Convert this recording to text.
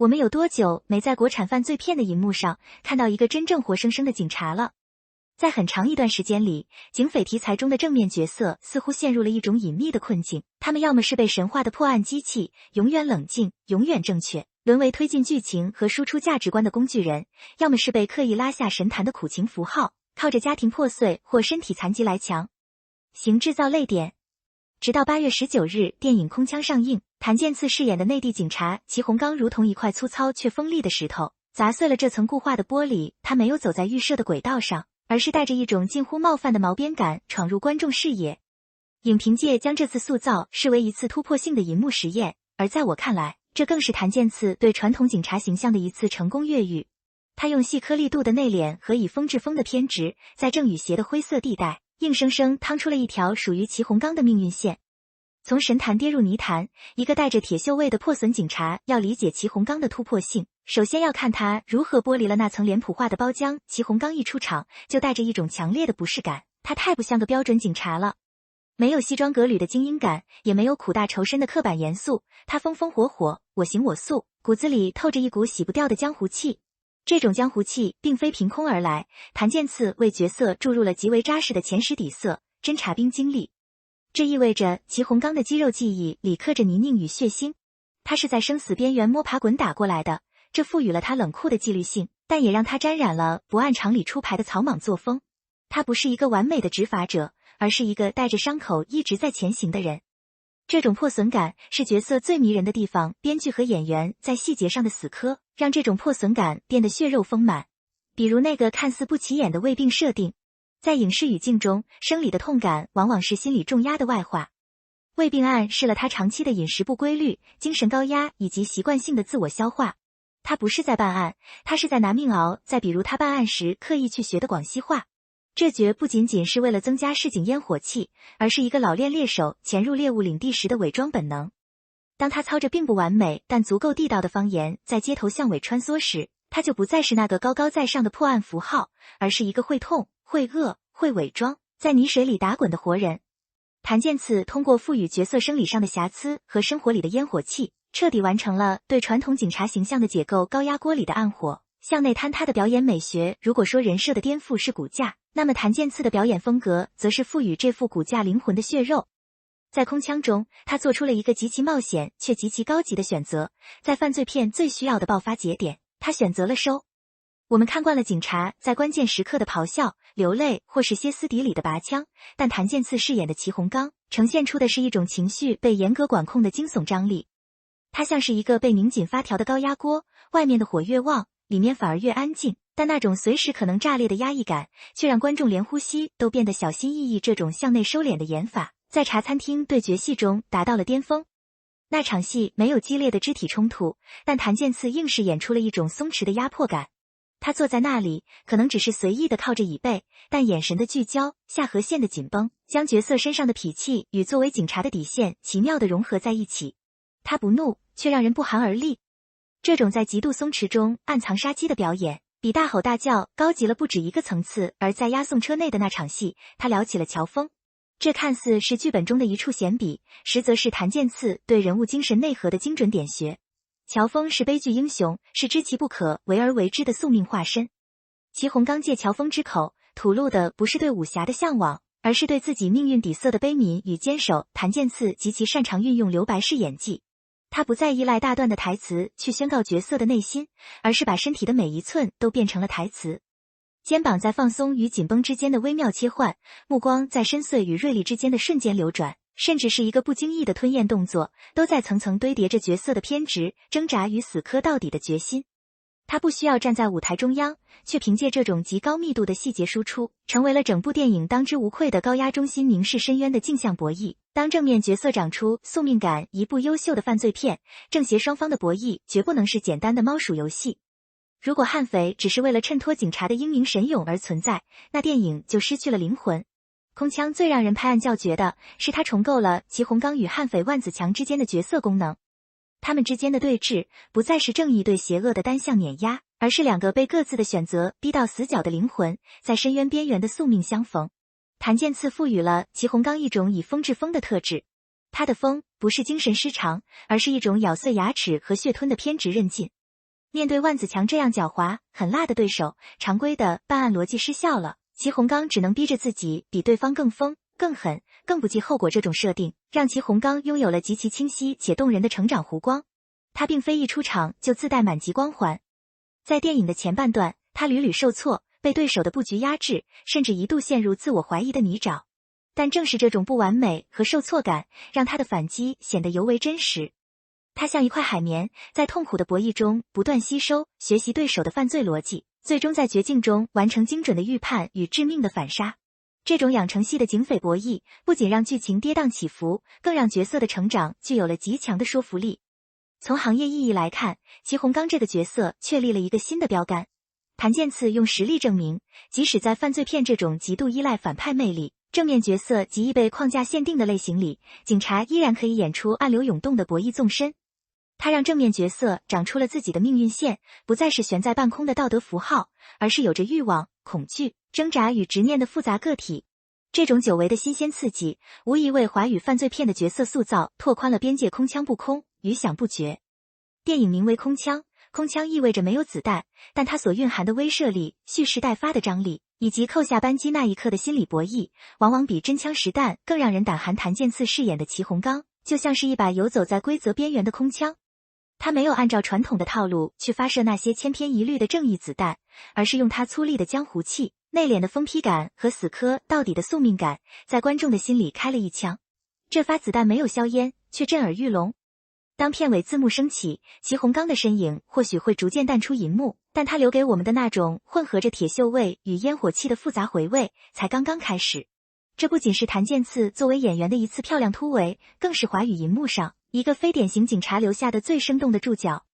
我们有多久没在国产犯罪片的荧幕上看到一个真正活生生的警察了？在很长一段时间里，警匪题材中的正面角色似乎陷入了一种隐秘的困境，他们要么是被神化的破案机器，永远冷静，永远正确，沦为推进剧情和输出价值观的工具人，要么是被刻意拉下神坛的苦情符号，靠着家庭破碎或身体残疾来强行制造泪点。直到8月19日，电影《空腔》上映，谭健次饰演的内地警察祁洪刚如同一块粗糙却锋利的石头，砸碎了这层固化的玻璃。他没有走在预设的轨道上，而是带着一种近乎冒犯的毛边感闯入观众视野。影评界将这次塑造视为一次突破性的银幕实验，而在我看来，这更是谭健次对传统警察形象的一次成功越狱。他用细颗粒度的内敛和以风制风的偏执，在正与邪的灰色地带，硬生生趟出了一条属于祁洪刚的命运线。从神坛跌入泥潭，一个带着铁锈味的破损警察要理解祁洪刚的突破性，首先要看他如何剥离了那层脸谱化的包浆。祁洪刚一出场就带着一种强烈的不适感，他太不像个标准警察了，没有西装革履的精英感，也没有苦大仇深的刻板严肃，他风风火火，我行我素，骨子里透着一股洗不掉的江湖气。这种江湖气并非凭空而来，谭健次为角色注入了极为扎实的前史底色、侦察兵经历。这意味着祁洪刚的肌肉记忆里刻着泥泞与血腥，他是在生死边缘摸爬滚打过来的，这赋予了他冷酷的纪律性，但也让他沾染了不按常理出牌的草莽作风。他不是一个完美的执法者，而是一个带着伤口一直在前行的人。这种破损感是角色最迷人的地方，编剧和演员在细节上的死磕，让这种破损感变得血肉丰满。比如那个看似不起眼的胃病设定，在影视语境中，生理的痛感往往是心理重压的外化。胃病案试了他长期的饮食不规律、精神高压以及习惯性的自我消化。他不是在办案，他是在拿命熬。再比如他办案时刻意去学的广西话，这绝不仅仅是为了增加市井烟火气，而是一个老练猎手潜入猎物领地时的伪装本能。当他操着并不完美但足够地道的方言在街头巷尾穿梭时，他就不再是那个高高在上的破案符号，而是一个会痛、会饿、会伪装，在泥水里打滚的活人。谭健次通过赋予角色生理上的瑕疵和生活里的烟火气，彻底完成了对传统警察形象的解构。高压锅里的暗火，向内坍塌的表演美学。如果说人设的颠覆是骨架，那么谭健次的表演风格则是赋予这副骨架灵魂的血肉。在空腔中，他做出了一个极其冒险却极其高级的选择，在犯罪片最需要的爆发节点，他选择了收。我们看惯了警察在关键时刻的咆哮、流泪或是歇斯底里的拔枪，但谭健次饰演的祁洪刚呈现出的是一种情绪被严格管控的惊悚张力。他像是一个被拧紧发条的高压锅，外面的火越旺，里面反而越安静，但那种随时可能炸裂的压抑感，却让观众连呼吸都变得小心翼翼。这种向内收敛的演法，在茶餐厅对决戏中达到了巅峰。那场戏没有激烈的肢体冲突，但谭健次硬是演出了一种松弛的压迫感。他坐在那里，可能只是随意的靠着椅背，但眼神的聚焦、下颌线的紧绷，将角色身上的痞气与作为警察的底线奇妙地融合在一起。他不怒，却让人不寒而栗。这种在极度松弛中暗藏杀机的表演，比大吼大叫高级了不止一个层次。而在押送车内的那场戏，他聊起了乔峰。这看似是剧本中的一处闲笔，实则是谭健次对人物精神内核的精准点穴。乔峰是悲剧英雄，是知其不可为而为之的宿命化身。祁洪刚借乔峰之口吐露的不是对武侠的向往，而是对自己命运底色的悲悯与坚守。谭健次极其擅长运用留白式演技，他不再依赖大段的台词去宣告角色的内心，而是把身体的每一寸都变成了台词。肩膀在放松与紧绷之间的微妙切换，目光在深邃与锐利之间的瞬间流转，甚至是一个不经意的吞咽动作，都在层层堆叠着角色的偏执、挣扎与死磕到底的决心。他不需要站在舞台中央，却凭借这种极高密度的细节输出，成为了整部电影当之无愧的高压中心凝视深渊的镜像博弈。当正面角色长出宿命感，一部优秀的犯罪片，正邪双方的博弈绝不能是简单的猫鼠游戏。如果悍匪只是为了衬托警察的英明神勇而存在，那电影就失去了灵魂。空腔最让人拍案叫绝的是他重构了祁洪刚与悍匪万子强之间的角色功能。他们之间的对峙不再是正义对邪恶的单向碾压，而是两个被各自的选择逼到死角的灵魂在深渊边缘的宿命相逢。谭健次赋予了祁洪刚一种以风制风的特质，他的风不是精神失常，而是一种咬碎牙齿和血吞的偏执韧劲。面对万梓强这样狡猾、狠辣的对手，常规的办案逻辑失效了，祁洪刚只能逼着自己比对方更疯、更狠、更不计后果。这种设定让祁洪刚拥有了极其清晰且动人的成长弧光。他并非一出场就自带满级光环，在电影的前半段，他屡屡受挫，被对手的布局压制，甚至一度陷入自我怀疑的泥沼。但正是这种不完美和受挫感，让他的反击显得尤为真实。他像一块海绵，在痛苦的博弈中不断吸收、学习对手的犯罪逻辑，最终在绝境中完成精准的预判与致命的反杀。这种养成系的警匪博弈，不仅让剧情跌宕起伏，更让角色的成长具有了极强的说服力。从行业意义来看，祁洪刚这个角色确立了一个新的标杆。谭健次用实力证明，即使在犯罪片这种极度依赖反派魅力、正面角色极易被框架限定的类型里，警察依然可以演出暗流涌动的博弈纵深。他让正面角色长出了自己的命运线，不再是悬在半空的道德符号，而是有着欲望、恐惧、挣扎与执念的复杂个体。这种久违的新鲜刺激，无疑为华语犯罪片的角色塑造拓宽了边界。空枪不空，余响不绝。电影名为空枪，空枪意味着没有子弹，但它所蕴含的威慑力、蓄势待发的张力，以及扣下扳机那一刻的心理博弈，往往比真枪实弹更让人胆寒。谭健次饰演的祁洪刚，就像是一把游走在规则边缘的空枪。他没有按照传统的套路去发射那些千篇一律的正义子弹，而是用他粗粝的江湖气、内敛的疯批感和死磕到底的宿命感，在观众的心里开了一枪。这发子弹没有硝烟，却震耳欲聋。当片尾字幕升起，祁洪刚的身影或许会逐渐淡出银幕，但他留给我们的那种混合着铁锈味与烟火气的复杂回味，才刚刚开始。这不仅是谭健次作为演员的一次漂亮突围，更是华语银幕上一个非典型警察留下的最生动的注脚。